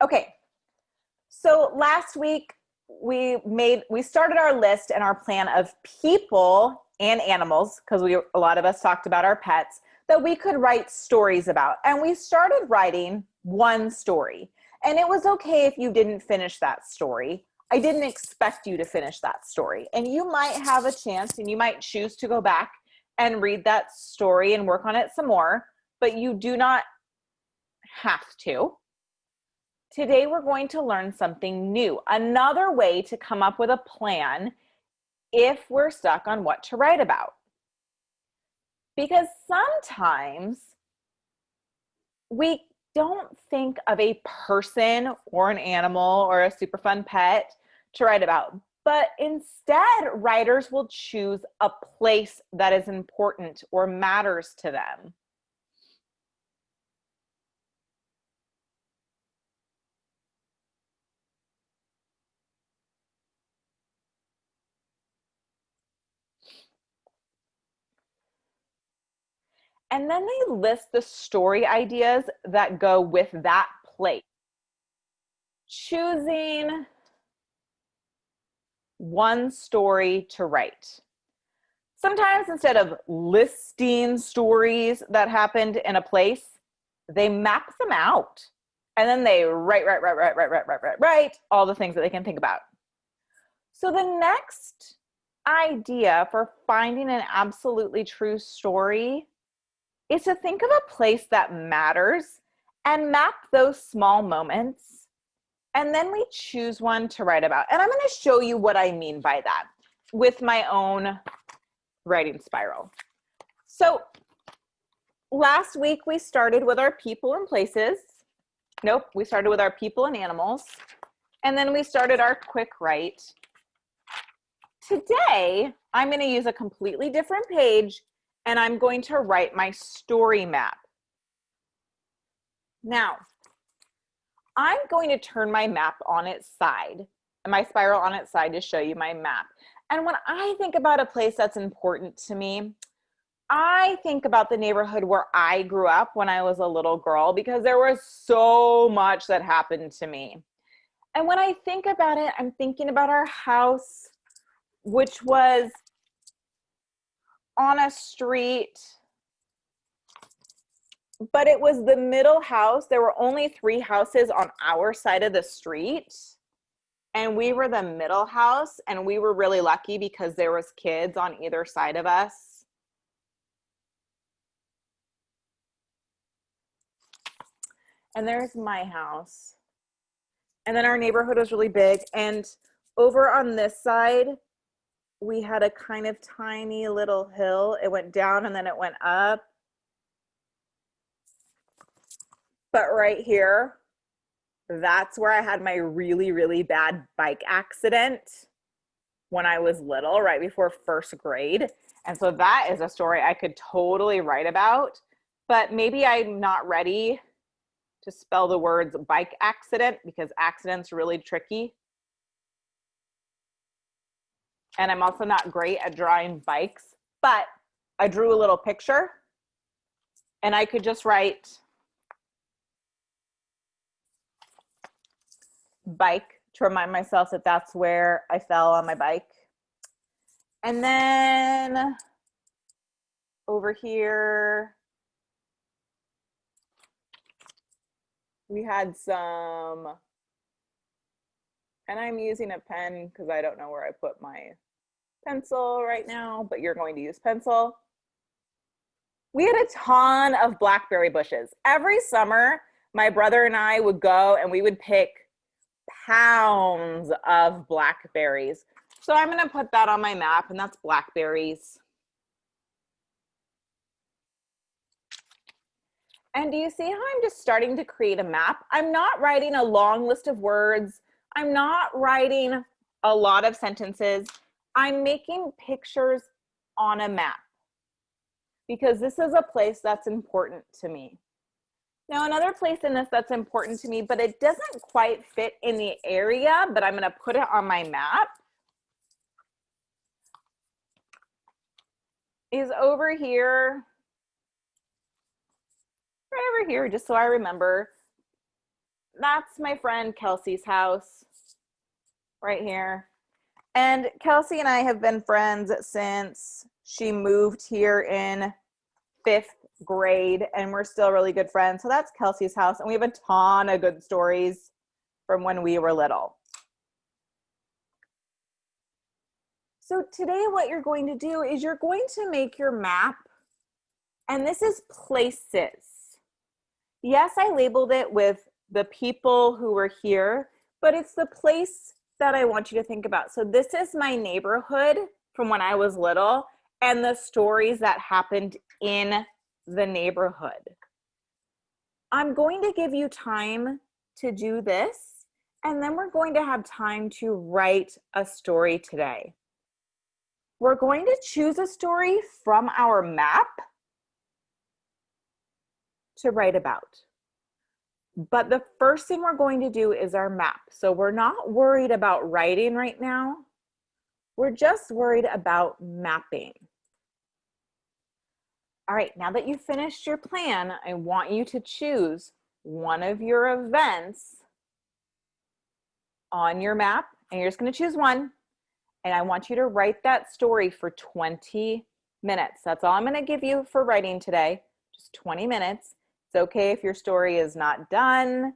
Okay, so last week we started our list and our plan of people and animals, because a lot of us talked about our pets, that we could write stories about. And we started writing one story. And it was okay if you didn't finish that story. I didn't expect you to finish that story. And you might have a chance and you might choose to go back and read that story and work on it some more, but you do not have to. Today, we're going to learn something new, another way to come up with a plan if we're stuck on what to write about. Because sometimes we don't think of a person or an animal or a super fun pet to write about, but instead, writers will choose a place that is important or matters to them. And then they list the story ideas that go with that place. Choosing one story to write. Sometimes instead of listing stories that happened in a place, they map them out. And then they write all the things that they can think about. So the next idea for finding an absolutely true story is to think of a place that matters and map those small moments. And then we choose one to write about. And I'm going to show you what I mean by that with my own writing spiral. So last week we started with our people and places. Nope, we started with our people and animals. And then we started our quick write. Today, I'm going to use a completely different page and I'm going to write my story map. Now, I'm going to turn my map on its side, my spiral on its side, to show you my map. And when I think about a place that's important to me, I think about the neighborhood where I grew up when I was a little girl, because there was so much that happened to me. And when I think about it, I'm thinking about our house, which was on a street, but it was the middle house. There were only 3 houses on our side of the street, and we were the middle house, and we were really lucky because there was kids on either side of us. And there's my house. And then our neighborhood was really big, and over on this side, we had a kind of tiny little hill. It went down and then it went up. But right here, that's where I had my really, really bad bike accident when I was little, right before first grade. And so that is a story I could totally write about, but maybe I'm not ready to spell the words bike accident because accident's really tricky. And I'm also not great at drawing bikes, but I drew a little picture and I could just write bike to remind myself that that's where I fell on my bike. And then over here, we had some, and I'm using a pen because I don't know where I put my pencil right now, but you're going to use pencil. We had a ton of blackberry bushes. Every summer, my brother and I would go and we would pick pounds of blackberries. So I'm going to put that on my map, and that's blackberries. And do you see how I'm just starting to create a map? I'm not writing a long list of words. I'm not writing a lot of sentences. I'm making pictures on a map because this is a place that's important to me. Now, another place in this that's important to me, but it doesn't quite fit in the area, but I'm going to put it on my map, is over here, right over here, just so I remember. that's my friend Kelsey's house right here. And Kelsey and I have been friends since she moved here in 5th grade, and we're still really good friends. So that's Kelsey's house, and we have a ton of good stories from when we were little. So today what you're going to do is you're going to make your map, and this is places. Yes, I labeled it with the people who were here, but it's the place that I want you to think about. So this is my neighborhood from when I was little and the stories that happened in the neighborhood. I'm going to give you time to do this, and then we're going to have time to write a story today. We're going to choose a story from our map to write about. But the first thing we're going to do is our map. So we're not worried about writing right now. We're just worried about mapping. All right, now that you've finished your plan, I want you to choose one of your events on your map, and you're just going to choose one. And I want you to write that story for 20 minutes. That's all I'm going to give you for writing today, just 20 minutes. It's okay if your story is not done.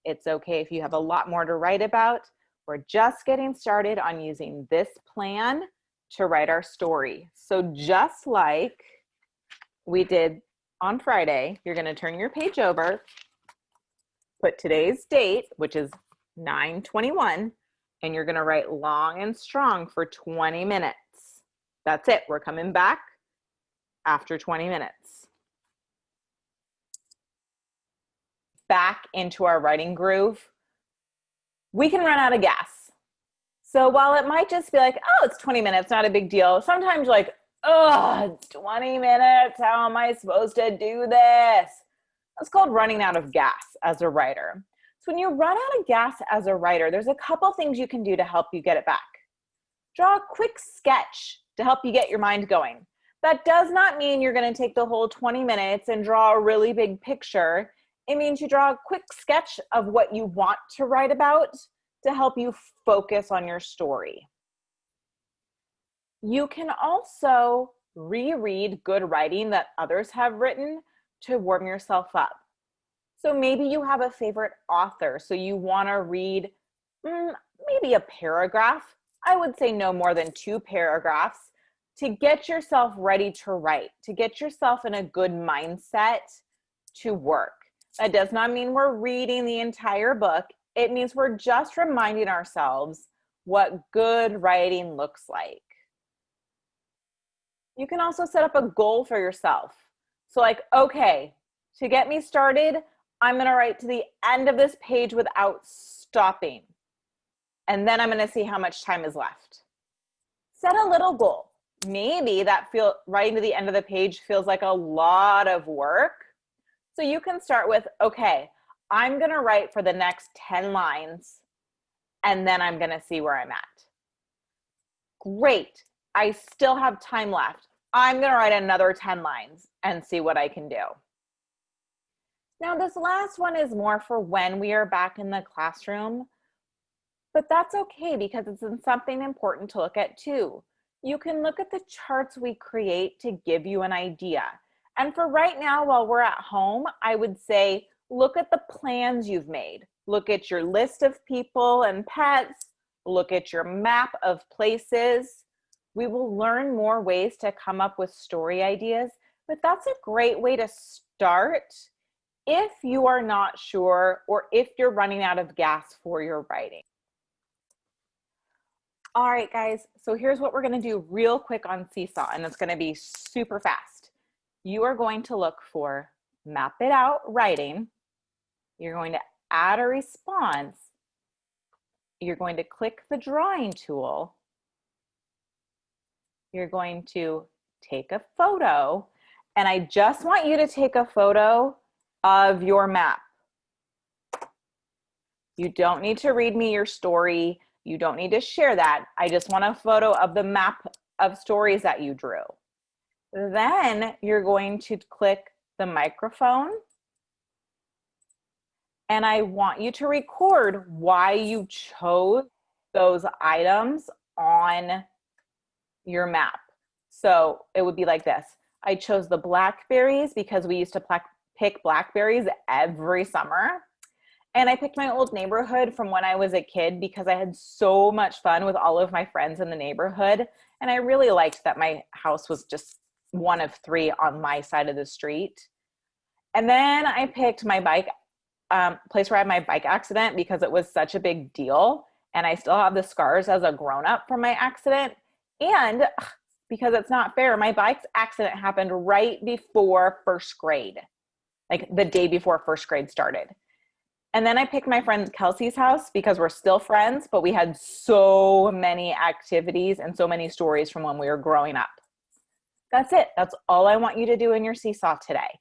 It's okay if you have a lot more to write about. We're just getting started on using this plan to write our story. So just like we did on Friday, you're going to turn your page over, put today's date, which is 9/21, and you're going to write long and strong for 20 minutes. That's it. We're coming back after 20 minutes. Back into our writing groove. We can run out of gas. So while it might just be like, oh, it's 20 minutes, not a big deal. Sometimes you're like, oh, 20 minutes, how am I supposed to do this? That's called running out of gas as a writer. So when you run out of gas as a writer, there's a couple things you can do to help you get it back. Draw a quick sketch to help you get your mind going. That does not mean you're going to take the whole 20 minutes and draw a really big picture. It means you draw a quick sketch of what you want to write about to help you focus on your story. You can also reread good writing that others have written to warm yourself up. So maybe you have a favorite author, so you want to read maybe a paragraph. I would say no more than 2 paragraphs to get yourself ready to write, to get yourself in a good mindset to work. That does not mean we're reading the entire book. It means we're just reminding ourselves what good writing looks like. You can also set up a goal for yourself. So like, okay, to get me started, I'm going to write to the end of this page without stopping. And then I'm going to see how much time is left. Set a little goal. Maybe that writing to the end of the page feels like a lot of work. So you can start with, okay, I'm going to write for the next 10 lines, and then I'm going to see where I'm at. Great. I still have time left. I'm going to write another 10 lines and see what I can do. Now, this last one is more for when we are back in the classroom, but that's okay because it's something important to look at too. You can look at the charts we create to give you an idea. And for right now, while we're at home, I would say, look at the plans you've made. Look at your list of people and pets. Look at your map of places. We will learn more ways to come up with story ideas, but that's a great way to start if you are not sure or if you're running out of gas for your writing. All right, guys, so here's what we're going to do real quick on Seesaw, and it's going to be super fast. You are going to look for map it out writing. You're going to add a response. You're going to click the drawing tool. You're going to take a photo, and I just want you to take a photo of your map. You don't need to read me your story. You don't need to share that. I just want a photo of the map of stories that you drew. Then you're going to click the microphone And I want you to record why you chose those items on your map. So it would be like this. I chose the blackberries because we used to pick blackberries every summer. And I picked my old neighborhood from when I was a kid because I had so much fun with all of my friends in the neighborhood. And I really liked that my house was just one of three on my side of the street. And then I picked my bike place where I had my bike accident because it was such a big deal. And I still have the scars as a grown up from my accident. And because it's not fair, my bike accident happened right before first grade, like the day before first grade started. And then I picked my friend Kelsey's house because we're still friends, but we had so many activities and so many stories from when we were growing up. That's it. That's all I want you to do in your seesaw today.